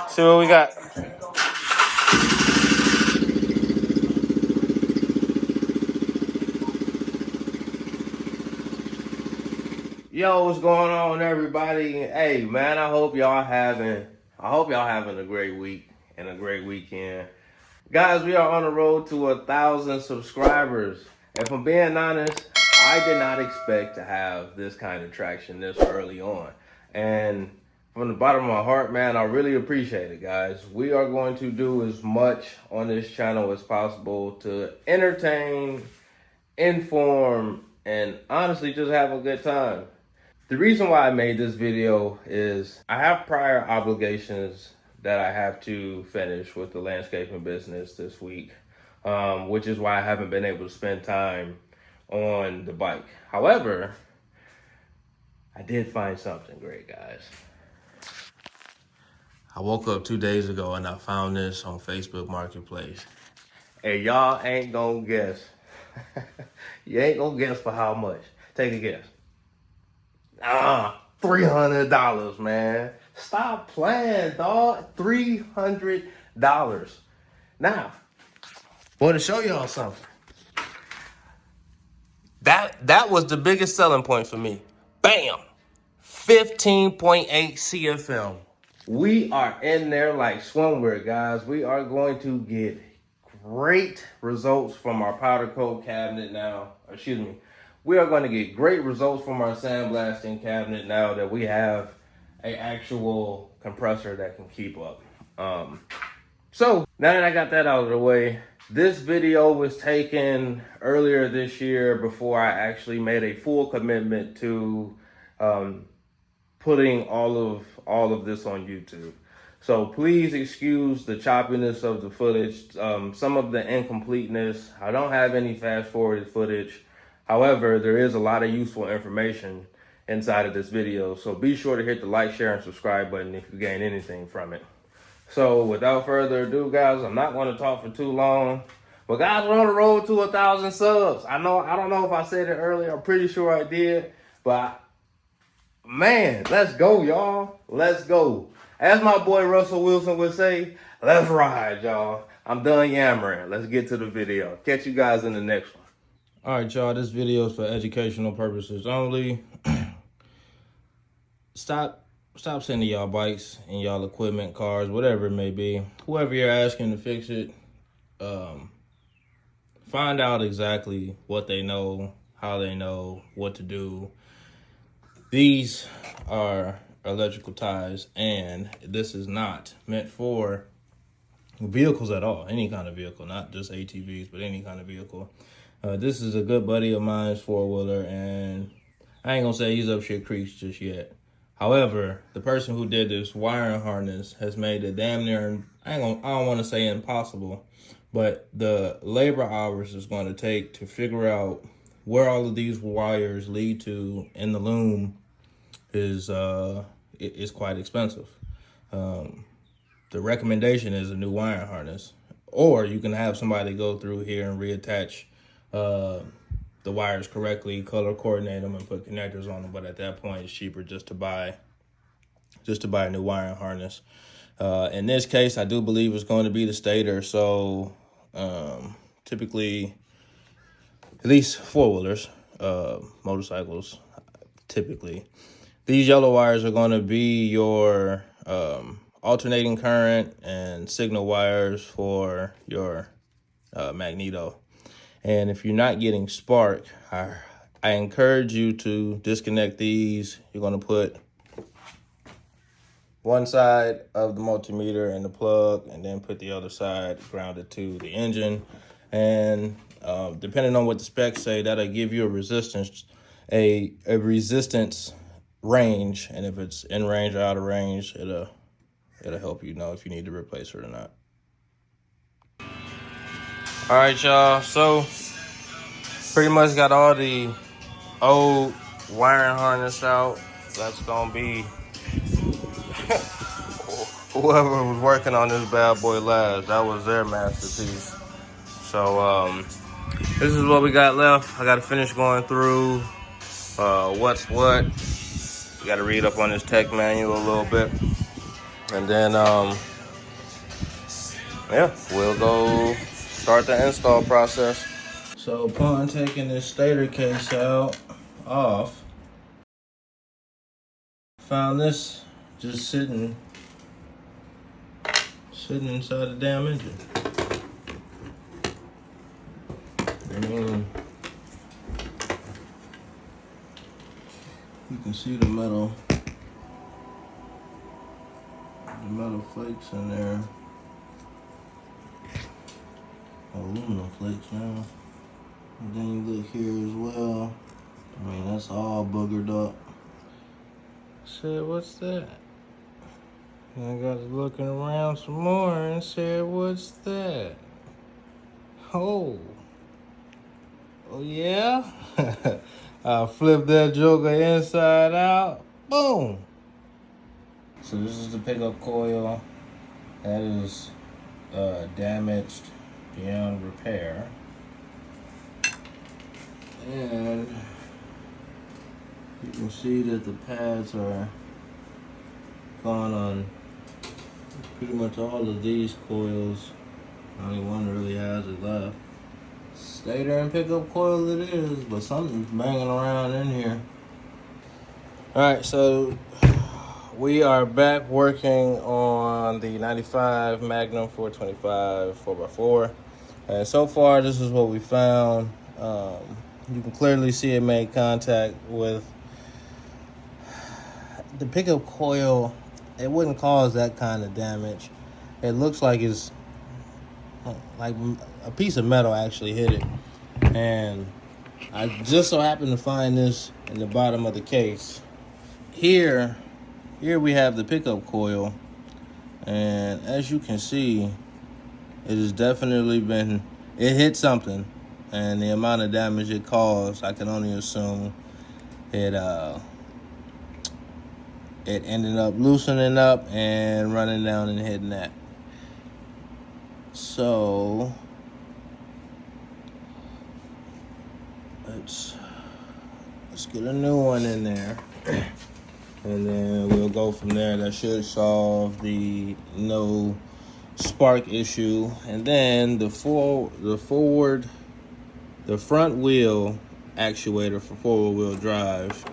See what we got. Yo, what's going on, everybody? Hey, man, I hope y'all having a great week and a great weekend. Guys, we are on the road to 1,000 subscribers. If I'm being honest, I did not expect to have this kind of traction this early on. And from the bottom of my heart, man, I really appreciate it, guys. We are going to do as much on this channel as possible to entertain, inform, and honestly just have a good time. The reason why I made this video is I have prior obligations that I have to finish with the landscaping business this week, which is why I haven't been able to spend time on the bike. However, I did find something great, guys. I woke up 2 days ago and I found this on Facebook Marketplace. Hey, y'all ain't gonna guess. You ain't gonna guess for how much. Take a guess. $300, man. Stop playing, dog. $300. Now, want to show y'all something. That was the biggest selling point for me. Bam! 15.8 CFM. We are in there like swimwear, guys. We are going to get great results from our powder coat cabinet now. Excuse me. We are going to get great results from our sandblasting cabinet now that we have an actual compressor that can keep up. So now that I got that out of the way, this video was taken earlier this year before I actually made a full commitment to putting all of this on YouTube. So please excuse the choppiness of the footage, some of the incompleteness. I don't have any fast forwarded footage. However, there is a lot of useful information inside of this video. So be sure to hit the like, share, and subscribe button if you gain anything from it. So without further ado, guys, I'm not going to talk for too long. But guys, we're on the road to 1,000 subs. I don't know if I said it earlier. I'm pretty sure I did. But man, let's go, y'all. Let's go. As my boy Russell Wilson would say, let's ride, y'all. I'm done yammering. Let's get to the video. Catch you guys in the next one. All right, y'all. This video is for educational purposes only. Stop sending y'all bikes and y'all equipment, cars, whatever it may be. Whoever you're asking to fix it, find out exactly what they know, how they know, what to do. These are electrical ties, and this is not meant for vehicles at all. Any kind of vehicle, not just ATVs, but any kind of vehicle. This is a good buddy of mine's four-wheeler, and I ain't gonna say he's up shit creeks just yet. However, the person who did this wiring harness has made it damn near, I don't want to say impossible, but the labor hours it's going to take to figure out where all of these wires lead to in the loom is quite expensive. The recommendation is a new wiring harness, or you can have somebody go through here and reattach the wires correctly, color coordinate them, and put connectors on them. But at that point, it's cheaper just to buy a new wiring harness. In this case, I do believe it's going to be the Stator. So typically, at least four-wheelers, motorcycles, typically, these yellow wires are going to be your alternating current and signal wires for your magneto. And if you're not getting spark, I encourage you to disconnect these. You're going to put one side of the multimeter in the plug and then put the other side grounded to the engine. And depending on what the specs say, that'll give you a resistance range. And if it's in range or out of range, it'll help you know if you need to replace it or not. All right, y'all. So pretty much got all the old wiring harness out. That's gonna be whoever was working on this bad boy last. That was their masterpiece. So this is what we got left. I got to finish going through what's what. You got to read up on this tech manual a little bit. And then, yeah, we'll go start the install process. So upon taking this stator case off, found this just sitting inside the damn engine. I mean, you can see the metal flakes in there. Aluminum flakes now. And then you look here as well. I mean, that's all boogered up. Said, what's that? And I got to looking around some more and said, what's that? Oh yeah? I flipped that joker inside out. Boom! So this is the pickup coil that is damaged beyond repair. And you can see that the pads are gone on pretty much all of these coils. Only one really has it left. Stator and pickup coil it is, but something's banging around in here. Alright, so we are back working on the 95 Magnum 425 4x4. And so far, this is what we found. You can clearly see it made contact with the pickup coil. It wouldn't cause that kind of damage. It looks like it's like a piece of metal actually hit it. And I just so happened to find this in the bottom of the case. Here we have the pickup coil. And as you can see, it has definitely it hit something. And the amount of damage it caused, I can only assume it ended up loosening up and running down and hitting that. So let's get a new one in there, and then we'll go from there. That should solve the no spark issue. And then the front wheel actuator for four-wheel drive.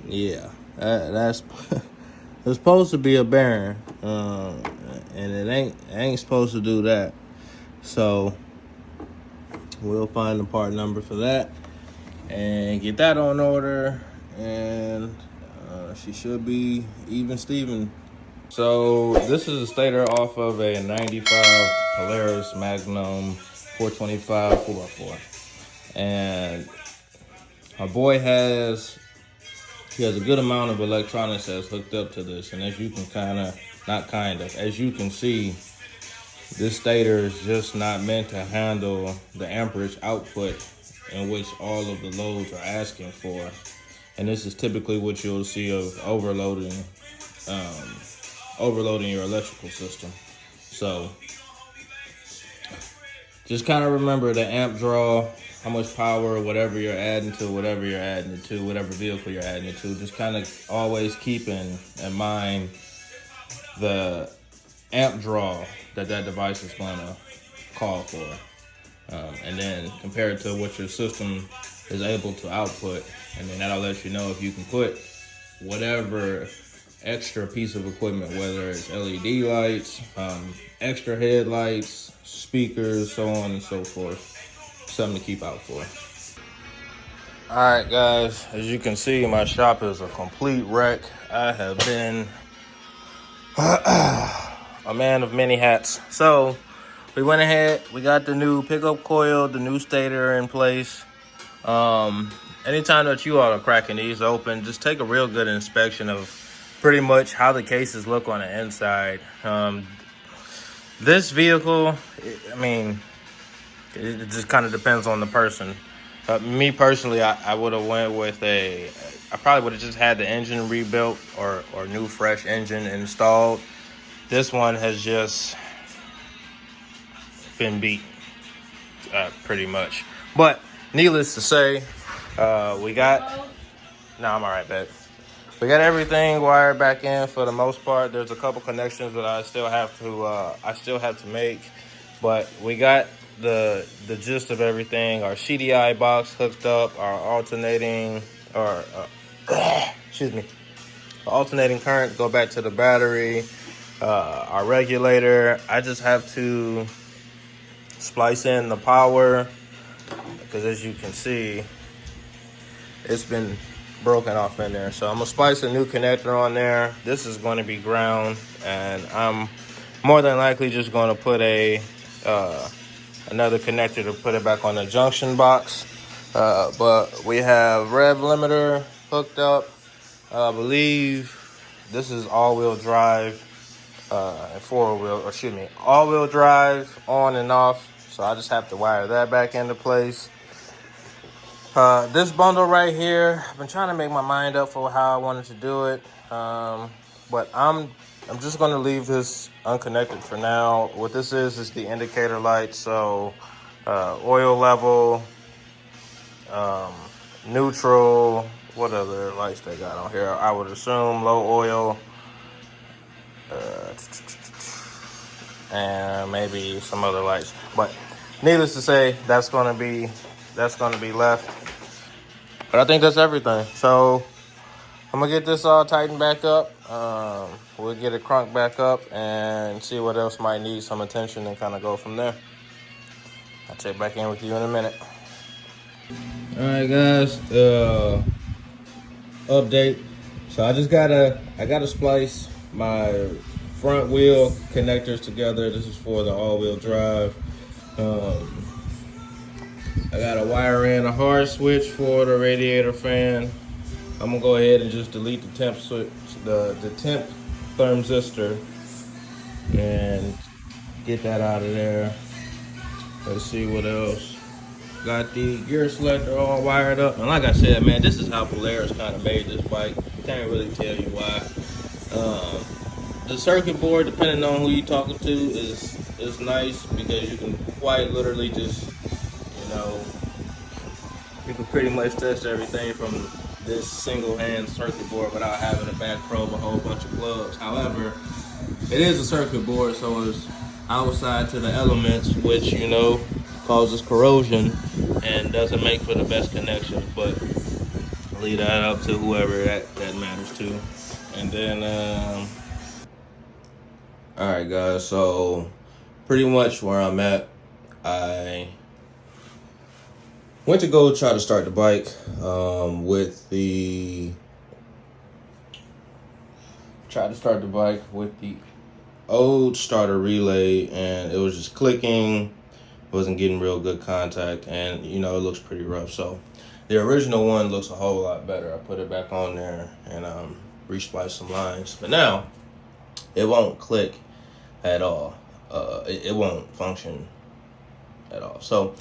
Yeah, that's it's supposed to be a bearing, and it ain't supposed to do that. So we'll find the part number for that and get that on order, and she should be even Steven. So this is a stator off of a 95 Polaris Magnum 425 4x4, and our boy has a good amount of electronics that's hooked up to this. And as you can as you can see, this stator is just not meant to handle the amperage output in which all of the loads are asking for. And this is typically what you'll see of overloading your electrical system. So just kind of remember the amp draw, how much power, whatever you're adding to, whatever vehicle you're adding it to. Just kind of always keep in mind the amp draw that device is going to call for. And then compare it to what your system is able to output. And then that'll let you know if you can put whatever extra piece of equipment, whether it's LED lights, extra headlights, speakers, so on and so forth. Something to keep out for. Alright guys, as you can see, my shop is a complete wreck. I have been a man of many hats. So we went ahead, we got the new pickup coil, the new stator in place. Anytime that you all are cracking these open, just take a real good inspection of pretty much how the cases look on the inside. This vehicle, it just kind of depends on the person. Me personally, I would have went with I probably would have just had the engine rebuilt or new fresh engine installed. This one has just been beat, pretty much. But needless to say, I'm all right, babe. We got everything wired back in for the most part. There's a couple connections that I still have to make, but we got the gist of everything. Our CDI box hooked up, our alternating excuse me, alternating current go back to the battery, our regulator. I just have to splice in the power because, as you can see, it's been broken off in there. So I'm gonna splice a new connector on there. This is going to be ground, and I'm more than likely just going to put another connector to put it back on the junction box. But we have rev limiter hooked up. I believe this is all-wheel drive and all-wheel drive on and off. So I just have to wire that back into place. This bundle right here, I've been trying to make my mind up for how I wanted to do it, but I'm just going to leave this unconnected for now. What this is the indicator light, so oil level, neutral, what other lights they got on here? I would assume low oil, and maybe some other lights. But needless to say, that's going to be left. But I think that's everything. So I'm gonna get this all tightened back up. We'll get it crunked back up and see what else might need some attention and kind of go from there. I'll check back in with you in a minute. All right, guys. Update. So I gotta splice my front wheel connectors together. This is for the all-wheel drive. I gotta wire in a hard switch for the radiator fan. I'm gonna go ahead and just delete the temp switch, the temp thermistor, and get that out of there. Let's see what else. Got the gear selector all wired up, and like I said, man, this is how Polaris kind of made this bike. Can't really tell you why. The circuit board, depending on who you're talking to, is nice because you can quite literally just, you can pretty much test everything from this single hand circuit board without having to back probe a whole bunch of plugs. However, it is a circuit board, so it's outside to the elements, which causes corrosion and doesn't make for the best connections. But I'll leave that up to whoever that matters to. And then all right, guys, so pretty much where I'm at, I went to go try to start the bike with the old starter relay, and it was just clicking, wasn't getting real good contact, and it looks pretty rough. So the original one looks a whole lot better. I put it back on there and re-spliced some lines, but now it won't click at all. It won't function at all. So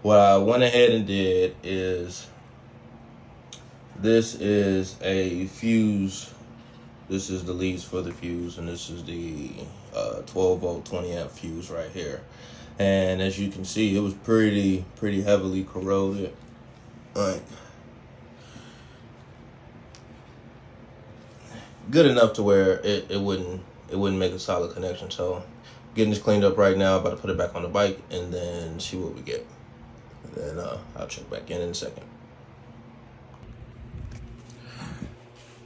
what I went ahead and did is, this is a fuse. This is the leads for the fuse, and this is the 12 volt 20 amp fuse right here. And as you can see, it was pretty heavily corroded. Like, good enough to where it wouldn't make a solid connection. So getting this cleaned up right now, about to put it back on the bike and then see what we get. And then I'll check back in a second.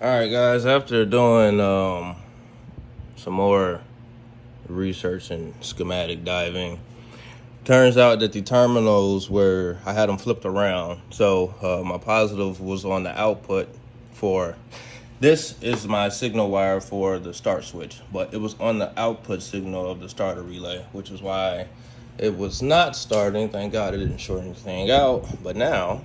All right, guys, after doing some more research and schematic diving, turns out that the terminals I had them flipped around. So my positive was on the output for, this is my signal wire for the start switch, but it was on the output signal of the starter relay, which is why it was not starting. Thank God it didn't short anything out. But now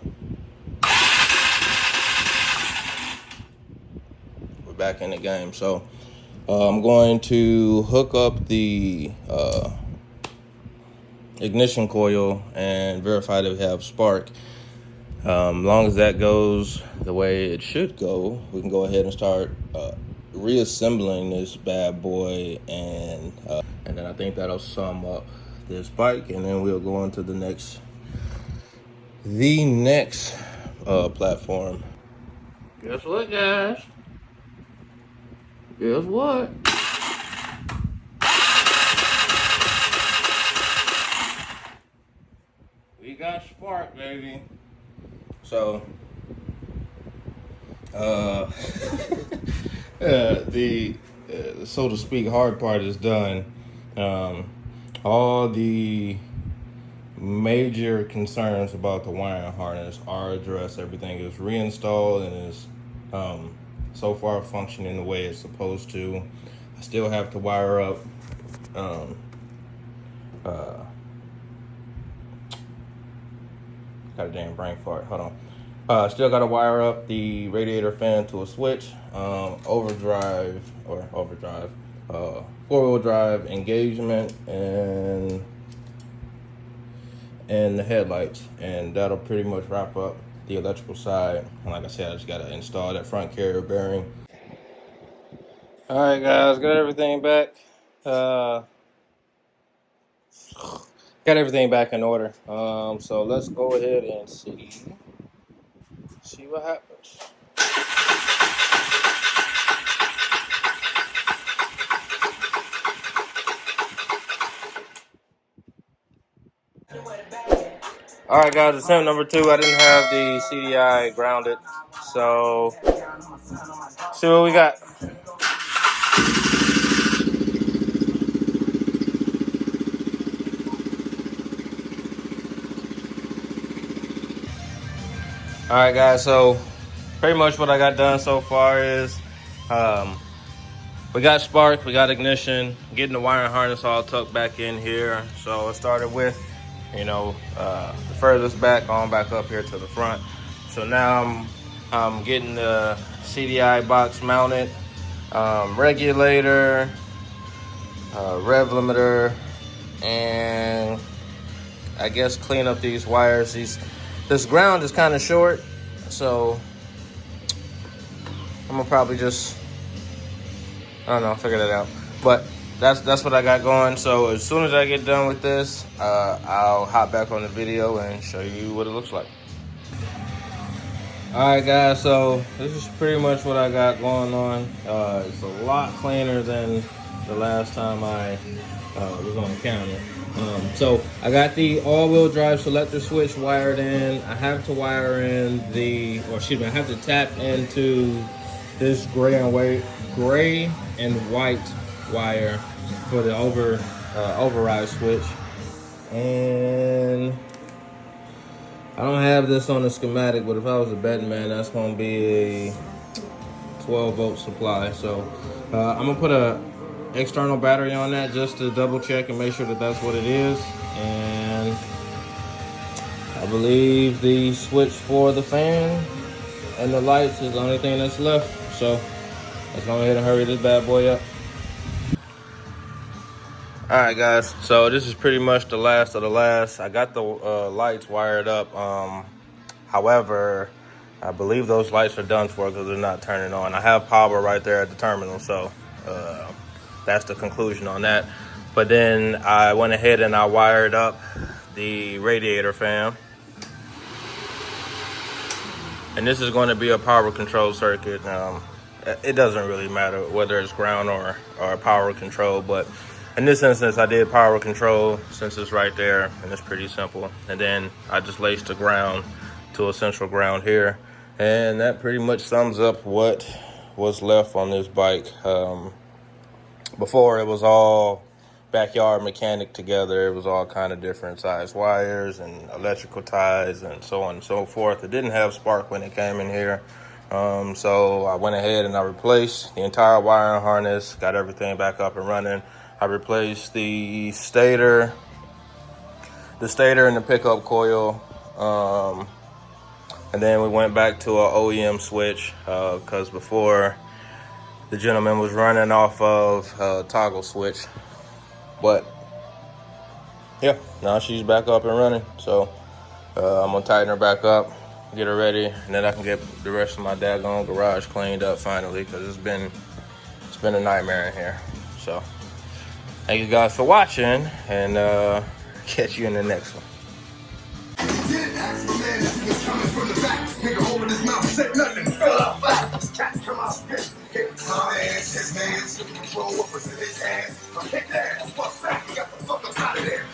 we're back in the game. So I'm going to hook up the ignition coil and verify that we have spark. Long as that goes the way it should go, we can go ahead and start reassembling this bad boy, and then I think that'll sum up this bike, and then we'll go on to the next platform. Guess what, guys? Guess what? We got spark, baby. So, the so to speak hard part is done. All the major concerns about the wiring harness are addressed. Everything is reinstalled and is so far functioning the way it's supposed to. I still have to wire up got a damn brain fart. Hold on. Still got to wire up the radiator fan to a switch, overdrive, four-wheel drive engagement, and the headlights, and that'll pretty much wrap up the electrical side. And like I said, I just got to install that front carrier bearing. All right, guys, got everything back. Got everything back in order. So let's go ahead and see what happens. All right, guys, attempt number 2. I didn't have the CDI grounded, so see what we got. All right, guys, so pretty much what I got done so far is we got spark, we got ignition, getting the wiring harness all tucked back in here. So it started with, the furthest back on back up here to the front. So now I'm getting the CDI box mounted, regulator, rev limiter, and I guess clean up these wires. This ground is kind of short, so I'm gonna probably just, I don't know, figure that out. But that's what I got going. So as soon as I get done with this, I'll hop back on the video and show you what it looks like. All right, guys, so this is pretty much what I got going on. It's a lot cleaner than the last time I was on camera. So I got the all-wheel drive selector switch wired in. I have to wire in I have to tap into this gray and white wire for the override switch. And I don't have this on the schematic, but if I was a betting man, that's gonna be a 12-volt supply. So I'm gonna put a external battery on that just to double check and make sure that that's what it is. And I believe the switch for the fan and the lights is the only thing that's left. So let's go ahead and hurry this bad boy up. All right, guys, so this is pretty much the last of the last. I got the lights wired up. However, I believe those lights are done for because they're not turning on. I have power right there at the terminal, so that's the conclusion on that. But then I went ahead and I wired up the radiator fan. And this is going to be a power control circuit. It doesn't really matter whether it's ground or power control, but in this instance, I did power control since it's right there, and it's pretty simple. And then I just laced the ground to a central ground here. And that pretty much sums up what was left on this bike. Before, it was all backyard mechanic together. It was all kind of different size wires and electrical ties and so on and so forth. It didn't have spark when it came in here. So I went ahead and I replaced the entire wiring harness, got everything back up and running. I replaced the stator and the pickup coil. And then we went back to an OEM switch because before the gentleman was running off of a toggle switch. But yeah, now she's back up and running. So I'm gonna tighten her back up, get her ready, and then I can get the rest of my daggone garage cleaned up finally, because it's been a nightmare in here. So thank you guys for watching, and catch you in the next one. Coming from the back, nigga open his mouth, said nothing, fell out flat. Cat come out spit.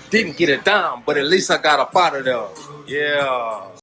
Didn't get it down, but at least I got a pot of them. Yeah.